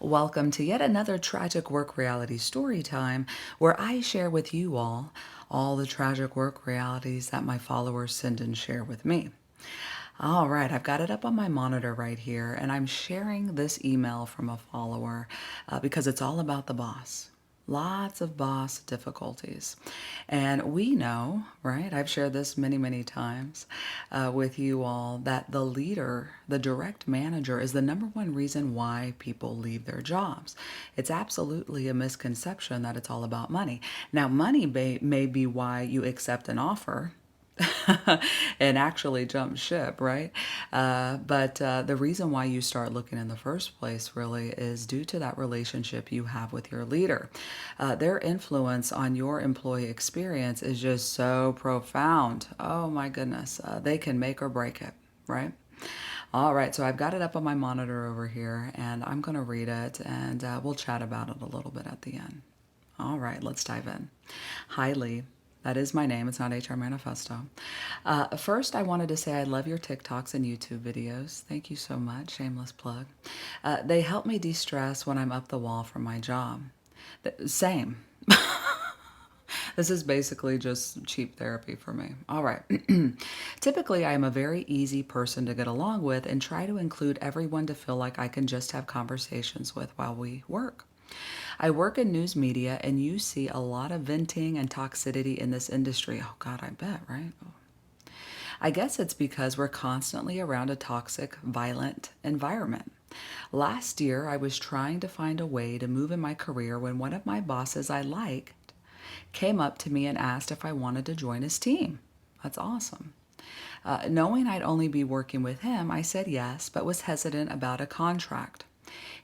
Welcome to yet another tragic work reality story time where I share with you all the tragic work realities that my followers send and share with me. All right, I've got it up on my monitor right here, and I'm sharing this email from a follower because it's all about the boss. Lots of boss difficulties. And we know, right? I've shared this many, many times with you all that the leader, the direct manager, is the number one reason why people leave their jobs. It's absolutely a misconception that it's all about money. Now, money may be why you accept an offer and actually jump ship, right? But the reason why you start looking in the first place really is due to that relationship you have with your leader. Their influence on your employee experience is just so profound. Oh my goodness. They can make or break it, right? All right, so I've got it up on my monitor over here, and I'm going to read it, and we'll chat about it a little bit at the end. All right, let's dive in. Hi, Leigh. That is my name. It's not HRManifesto. First, I wanted to say I love your TikToks and YouTube videos. Thank you so much. Shameless plug. They help me de-stress when I'm up the wall from my job. Same. This is basically just cheap therapy for me. All right. Typically, I am a very easy person to get along with and try to include everyone to feel like I can just have conversations with while we work. I work in news media, and you see a lot of venting and toxicity in this industry. Oh, God, I bet, right? Oh. I guess it's because we're constantly around a toxic, violent environment. Last year, I was trying to find a way to move in my career when one of my bosses I liked came up to me and asked if I wanted to join his team. That's awesome. Knowing I'd only be working with him, I said yes, but was hesitant about a contract.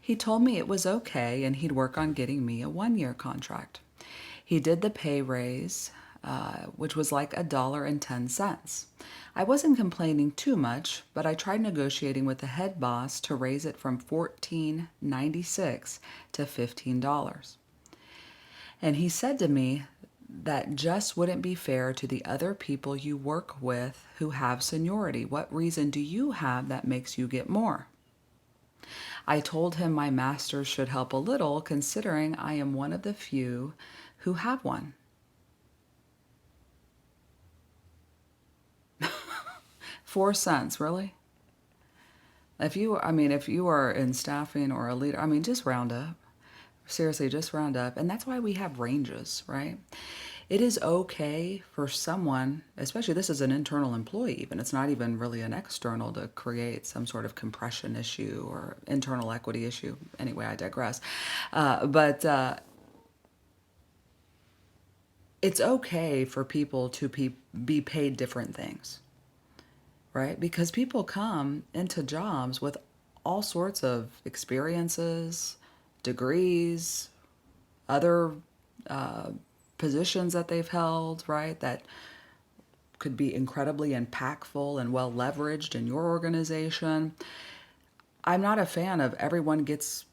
He told me it was okay and he'd work on getting me a one-year contract. He did the pay raise, which was like $1.10. I wasn't complaining too much, but I tried negotiating with the head boss to raise it from $14.96 to $15. And he said to me that just wouldn't be fair to the other people you work with who have seniority. What reason do you have that makes you get more? I told him my master's should help a little, considering I am one of the few who have one. 4 cents, really? If you are in staffing or a leader, just round up. Seriously, just round up. And that's why we have ranges, right? It is okay for someone, especially this is an internal employee even, it's not even really an external, to create some sort of compression issue or internal equity issue. Anyway, I digress. But it's okay for people to be paid different things, right? Because people come into jobs with all sorts of experiences, degrees, other positions that they've held, right, that could be incredibly impactful and well leveraged in your organization. I'm not a fan of everyone gets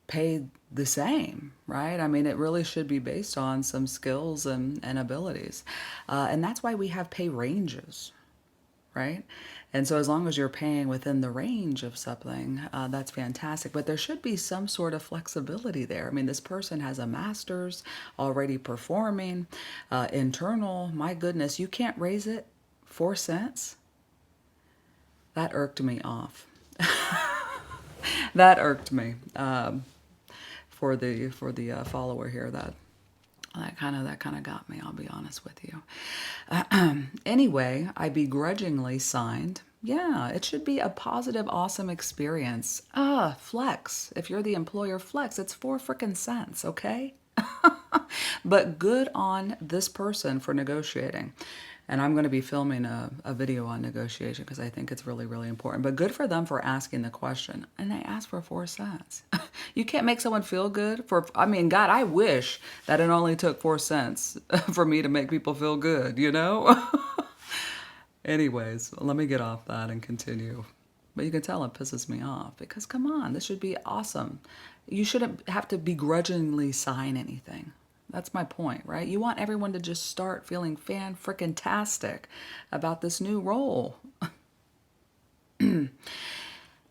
paid the same, right? It really should be based on some skills and abilities. And that's why we have pay ranges, right? And so as long as you're paying within the range of something, that's fantastic. But there should be some sort of flexibility there. This person has a master's already performing, internal. My goodness, you can't raise it 4 cents? That irked me off. That irked me for the follower here. That kind of got me, I'll be honest with you. Anyway, I begrudgingly signed. Yeah, it should be a positive, awesome experience. Flex. If you're the employer, flex. It's 4 frickin' cents, okay? But good on this person for negotiating. And I'm going to be filming a video on negotiation because I think it's really, really important. But good for them for asking the question. And they asked for 4 cents. You can't make someone feel good for, God, I wish that it only took 4 cents for me to make people feel good, you know? Anyways, let me get off that and continue. But you can tell it pisses me off because, come on, this should be awesome. You shouldn't have to begrudgingly sign anything. That's my point, right? You want everyone to just start feeling fan-frickin-tastic about this new role.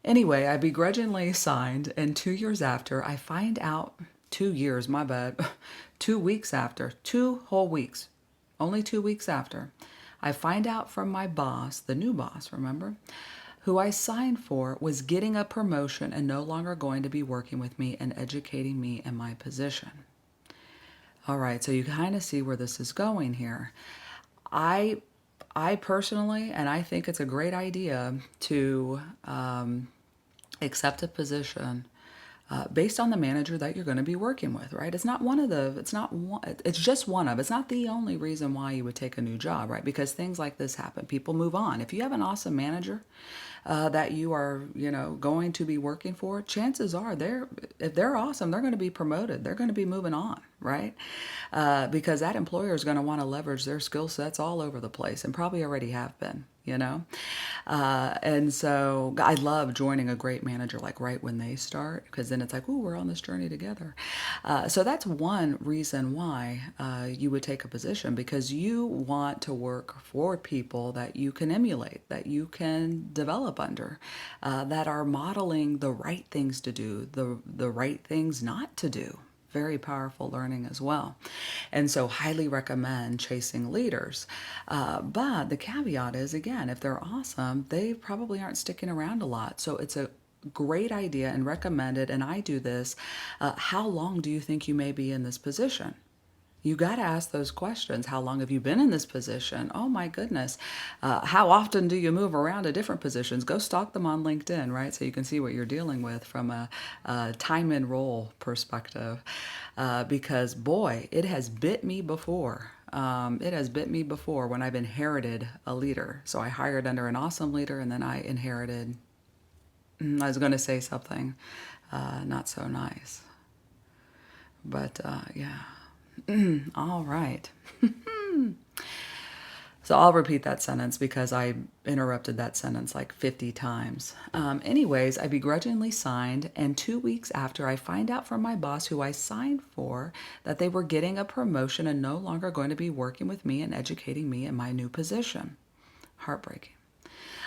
Anyway, I begrudgingly signed, and 2 years after, I find out, 2 years, my bad, 2 weeks after, 2 whole weeks, only 2 weeks after, I find out from my boss, the new boss, remember, who I signed for, was getting a promotion and no longer going to be working with me and educating me in my position. All right, so you kind of see where this is going here. I personally, and I think it's a great idea to accept a position based on the manager that you're going to be working with, right? It's not one of the, it's not one, it's just one of, it's not the only reason why you would take a new job, right? Because things like this happen. People move on. If you have an awesome manager that you are, going to be working for, chances are if they're awesome, they're going to be promoted. They're going to be moving on, right? Because that employer is going to want to leverage their skill sets all over the place and probably already have been. And so I love joining a great manager like right when they start, because then it's like, ooh, we're on this journey together. So that's one reason why you would take a position, because you want to work for people that you can emulate, that you can develop under, that are modeling the right things to do, the right things not to do. Very powerful learning as well. And so highly recommend chasing leaders. But the caveat is, again, if they're awesome, they probably aren't sticking around a lot. So it's a great idea and recommended, and I do this. How long do you think you may be in this position? You got to ask those questions. How long have you been in this position? Oh my goodness. How often do you move around to different positions? Go stalk them on LinkedIn, right? So you can see what you're dealing with from a time and role perspective. Because boy, it has bit me before. It has bit me before when I've inherited a leader. So I hired under an awesome leader, and then I inherited, I was going to say something not so nice. But yeah. All right. So I'll repeat that sentence because I interrupted that sentence like 50 times. Anyways, I begrudgingly signed, and 2 weeks after, I find out from my boss, who I signed for, that they were getting a promotion and no longer going to be working with me and educating me in my new position. Heartbreaking.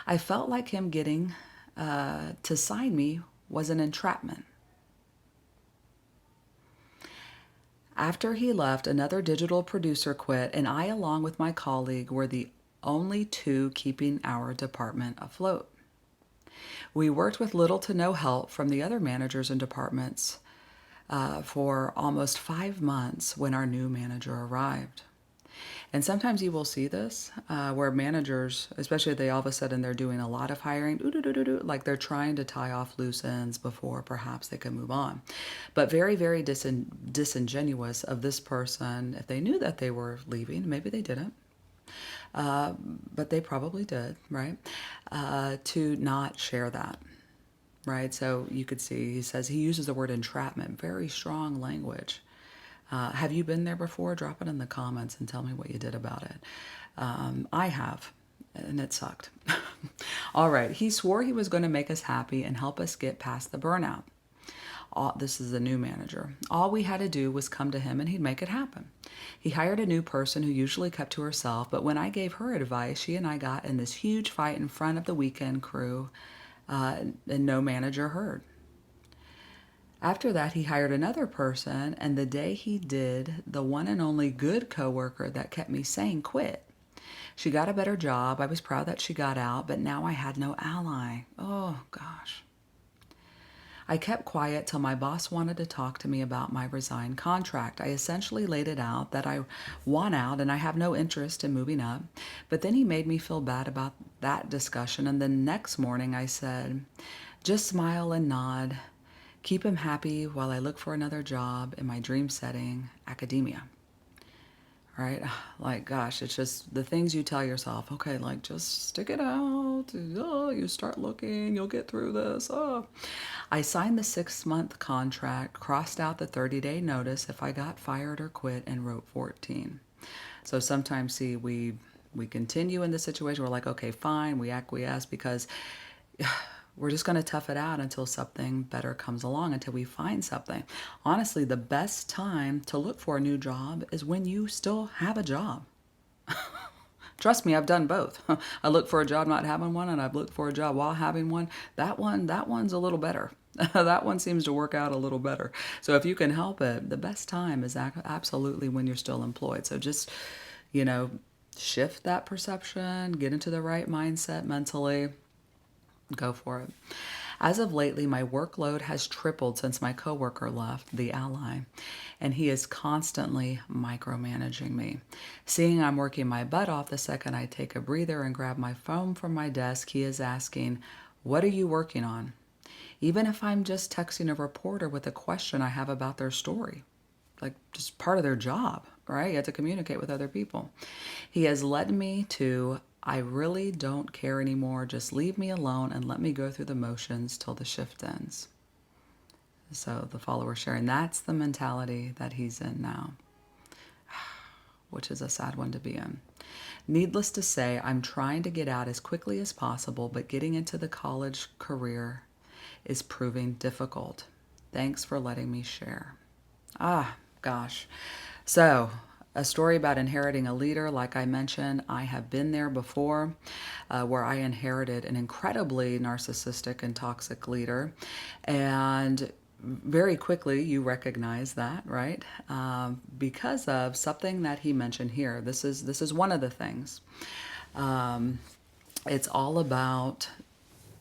I felt like him getting to sign me was an entrapment. After he left, another digital producer quit, and I, along with my colleague, were the only two keeping our department afloat. We worked with little to no help from the other managers and departments for almost 5 months when our new manager arrived. And sometimes you will see this where managers, especially if they all of a sudden they're doing a lot of hiring, like they're trying to tie off loose ends before perhaps they can move on. But very, very disingenuous of this person, if they knew that they were leaving, maybe they didn't, but they probably did, right, to not share that. Right, so you could see, he says, he uses the word entrapment, very strong language. Have you been there before? Drop it in the comments and tell me what you did about it. I have, and it sucked. All right. He swore he was going to make us happy and help us get past the burnout. This is the new manager. All we had to do was come to him and he'd make it happen. He hired a new person who usually kept to herself, but when I gave her advice, she and I got in this huge fight in front of the weekend crew, and no manager heard. After that, he hired another person, and the day he did, the one and only good coworker that kept me sane quit. She got a better job. I was proud that she got out, but now I had no ally. Oh, gosh. I kept quiet till my boss wanted to talk to me about my resigned contract. I essentially laid it out that I want out and I have no interest in moving up. But then he made me feel bad about that discussion, and the next morning I said, just smile and nod. Keep him happy while I look for another job in my dream setting, academia. Right? Like, gosh, it's just the things you tell yourself. Okay, like, just stick it out. Oh, you start looking. You'll get through this. Oh. I signed the 6-month contract, crossed out the 30-day notice if I got fired or quit, and wrote 14. So sometimes, see, we continue in the situation. We're like, okay, fine. We acquiesce because we're just going to tough it out until something better comes along, until we find something. Honestly, the best time to look for a new job is when you still have a job. Trust me, I've done both. I looked for a job not having one, and I've looked for a job while having one. That one's a little better. That one seems to work out a little better. So if you can help it, the best time is absolutely when you're still employed. So just, you know, shift that perception, get into the right mindset mentally, go for it. As of lately, my workload has tripled since my coworker left, the ally, and he is constantly micromanaging me. Seeing I'm working my butt off the second I take a breather and grab my phone from my desk, he is asking, "What are you working on?" Even if I'm just texting a reporter with a question I have about their story, like just part of their job, right? You have to communicate with other people. He has led me to, I really don't care anymore. Just leave me alone and let me go through the motions till the shift ends. So the follower sharing, that's the mentality that he's in now, which is a sad one to be in. Needless to say, I'm trying to get out as quickly as possible, but getting into the college career is proving difficult. Thanks for letting me share. Gosh. So, a story about inheriting a leader. Like I mentioned, I have been there before, where I inherited an incredibly narcissistic and toxic leader. And very quickly, you recognize that, right? Because of something that he mentioned here. This is one of the things. It's all about,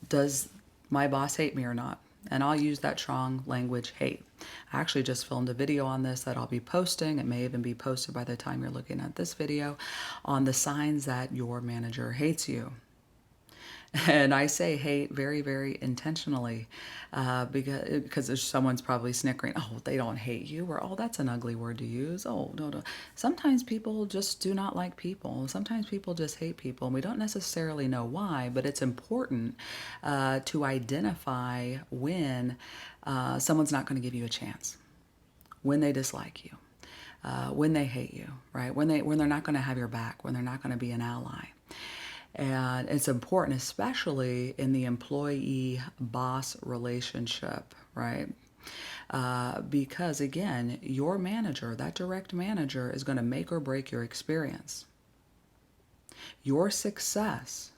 does my boss hate me or not? And I'll use that strong language, hate. I actually just filmed a video on this that I'll be posting. It may even be posted by the time you're looking at this video, on the signs that your manager hates you. And I say hate very, very intentionally, because there's someone's probably snickering, "Oh, they don't hate you," or, "Oh, that's an ugly word to use." Oh, no, no. Sometimes people just do not like people. Sometimes people just hate people, and we don't necessarily know why, but it's important to identify when someone's not going to give you a chance, when they dislike you, when they hate you, right? When they're not going to have your back, when they're not going to be an ally. And it's important, especially in the employee-boss relationship, right? Because again, your manager, that direct manager, is going to make or break your experience. Your success,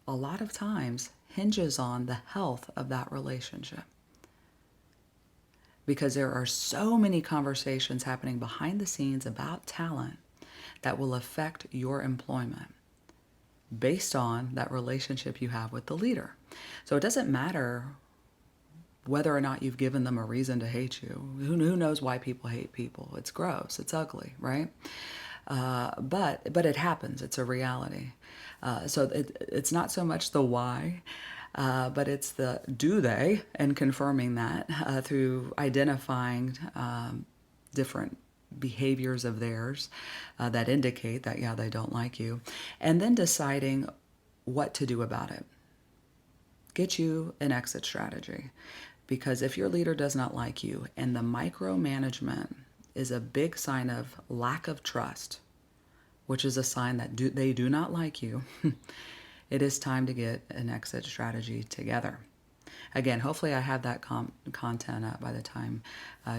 a lot of times, hinges on the health of that relationship. Because there are so many conversations happening behind the scenes about talent that will affect your employment, based on that relationship you have with the leader. So it doesn't matter whether or not you've given them a reason to hate you. Who knows why people hate people? It's gross. It's ugly, right? But it happens. It's a reality. So it's not so much the why, but it's the do they, and confirming that through identifying different behaviors of theirs that indicate that, yeah, they don't like you, and then deciding what to do about it. Get you an exit strategy, because if your leader does not like you, and the micromanagement is a big sign of lack of trust, which is a sign that they do not like you, it is time to get an exit strategy together. Again, hopefully I have that content up by the time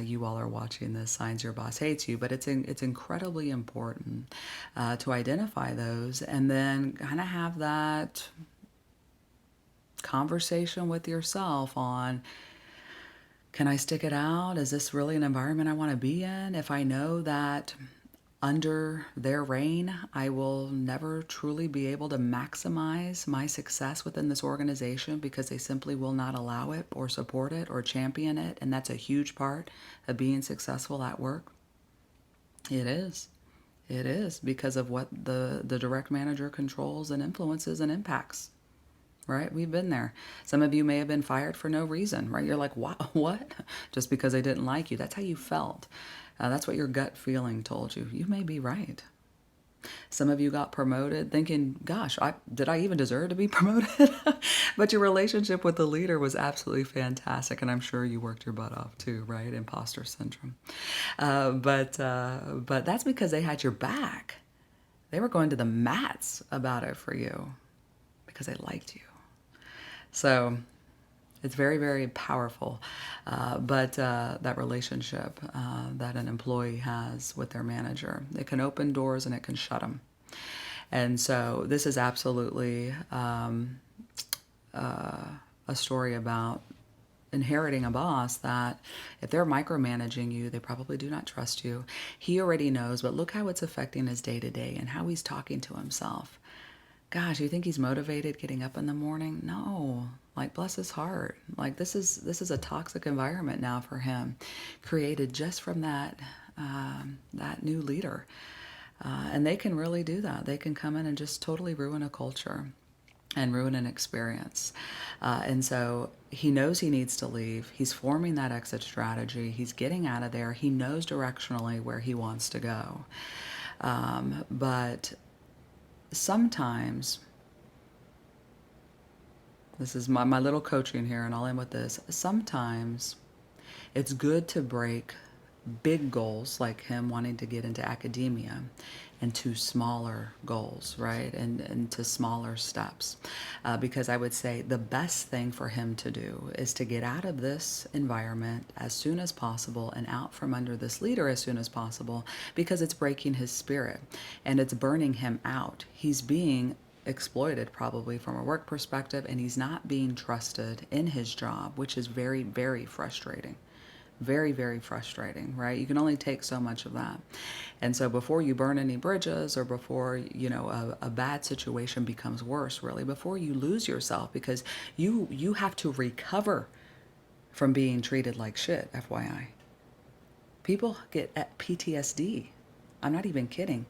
you all are watching this, Signs Your Boss Hates You. But it's incredibly important to identify those, and then kind of have that conversation with yourself on, can I stick it out? Is this really an environment I want to be in? If I know that under their reign, I will never truly be able to maximize my success within this organization, because they simply will not allow it or support it or champion it. And that's a huge part of being successful at work. It is. It is, because of what the direct manager controls and influences and impacts. Right? We've been there. Some of you may have been fired for no reason, right? You're like, what? Just because they didn't like you. That's how you felt. That's what your gut feeling told you. You may be right. Some of you got promoted thinking, gosh, did I even deserve to be promoted? But your relationship with the leader was absolutely fantastic, and I'm sure you worked your butt off too, right? Imposter syndrome. But that's because they had your back. They were going to the mats about it for you because they liked you. So it's very, very powerful. But that relationship that an employee has with their manager, it can open doors and it can shut them. And so this is absolutely a story about inheriting a boss that if they're micromanaging you, they probably do not trust you. He already knows, but look how it's affecting his day-to-day and how he's talking to himself. Gosh, you think he's motivated getting up in the morning? No. Like, bless his heart. Like, this is a toxic environment now for him, created just from that new leader. And they can really do that. They can come in and just totally ruin a culture and ruin an experience. And so he knows he needs to leave. He's forming that exit strategy. He's getting out of there. He knows directionally where he wants to go. But sometimes, this is my little coaching here, and I'll end with this. Sometimes it's good to break big goals like him wanting to get into academia into smaller goals, right? And to smaller steps. Because I would say the best thing for him to do is to get out of this environment as soon as possible and out from under this leader as soon as possible, because it's breaking his spirit and it's burning him out. He's being exploited probably from a work perspective, and he's not being trusted in his job, which is very, very frustrating. Very, very frustrating, right? You can only take so much of that. And so before you burn any bridges, or before, you know, a bad situation becomes worse, really, before you lose yourself, because you have to recover from being treated like shit, FYI. People get PTSD. I'm not even kidding.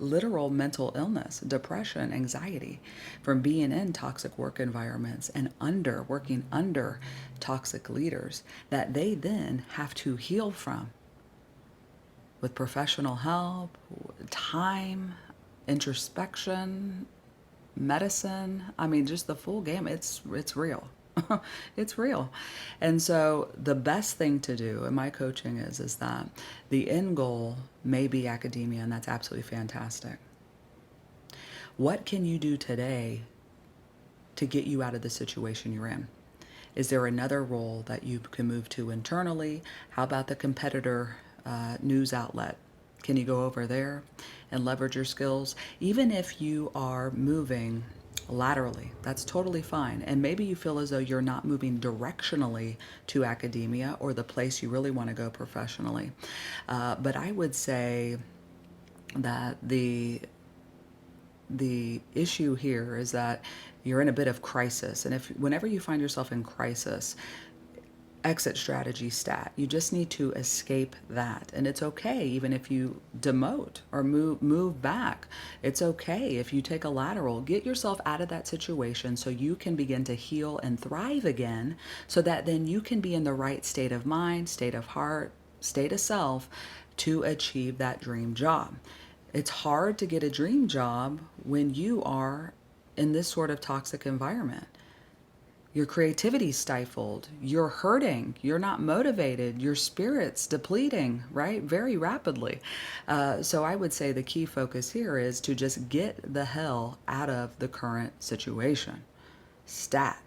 Literal mental illness, depression, anxiety from being in toxic work environments and working under toxic leaders that they then have to heal from with professional help, time, introspection, medicine. I mean, just the full game. It's real. It's real. And so the best thing to do in my coaching is that the end goal may be academia, and that's absolutely fantastic. What can you do today to get you out of the situation you're in? Is there another role that you can move to internally? How about the competitor news outlet? Can you go over there and leverage your skills? Even if you are moving laterally, that's totally fine. And maybe you feel as though you're not moving directionally to academia or the place you really want to go professionally. But I would say that the issue here is that you're in a bit of crisis. And whenever you find yourself in crisis, exit strategy stat, you just need to escape that. And it's okay even if you demote or move back. It's okay if you take a lateral. Get yourself out of that situation so you can begin to heal and thrive again, so that then you can be in the right state of mind, state of heart, state of self to achieve that dream job. It's hard to get a dream job when you are in this sort of toxic environment. Your creativity's stifled, you're hurting, you're not motivated, your spirit's depleting, right? Very rapidly. So I would say the key focus here is to just get the hell out of the current situation. Stat.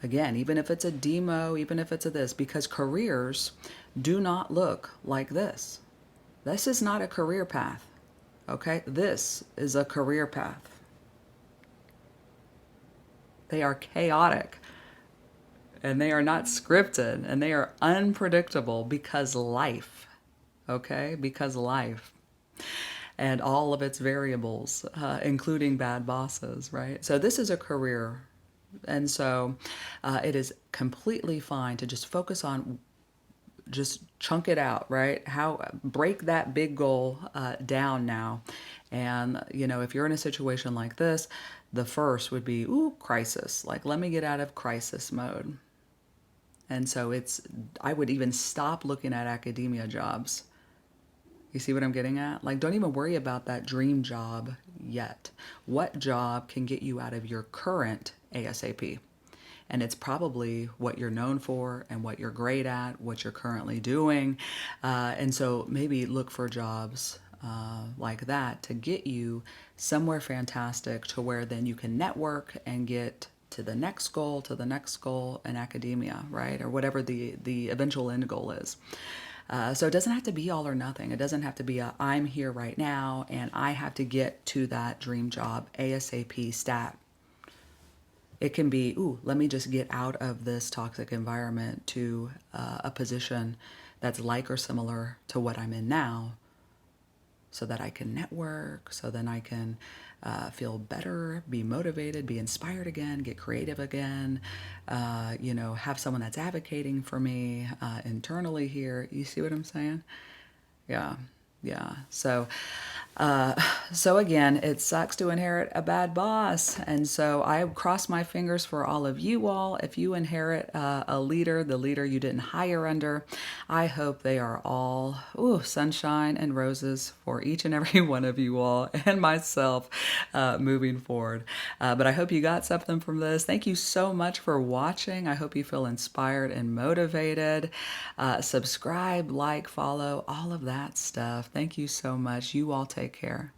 Again, even if it's a demo, even if it's a this, because careers do not look like this. This is not a career path, okay? This is a career path. They are chaotic, and they are not scripted, and they are unpredictable because life, okay? Because life and all of its variables, including bad bosses, right? So this is a career, and so it is completely fine to just focus on, just chunk it out, right? Break that big goal down now. And, you know, if you're in a situation like this, the first would be, crisis. Like, let me get out of crisis mode. And so I would even stop looking at academia jobs. You see what I'm getting at? Like, don't even worry about that dream job yet. What job can get you out of your current ASAP? And it's probably what you're known for and what you're great at, what you're currently doing. And so maybe look for jobs like that to get you somewhere fantastic, to where then you can network and get to the next goal in academia, right? Or whatever the eventual end goal is. So it doesn't have to be all or nothing. It doesn't have to be I'm here right now and I have to get to that dream job ASAP stat. It can be, ooh, let me just get out of this toxic environment to a position that's like or similar to what I'm in now, so that I can network, so then I can feel better, be motivated, be inspired again, get creative again, have someone that's advocating for me internally here. You see what I'm saying? Yeah, yeah. So again, it sucks to inherit a bad boss. And so I cross my fingers for all of you all. If you inherit a leader, the leader you didn't hire under, I hope they are all sunshine and roses for each and every one of you all and myself moving forward. But I hope you got something from this. Thank you so much for watching. I hope you feel inspired and motivated. Subscribe, like, follow, all of that stuff. Thank you so much. You all take care.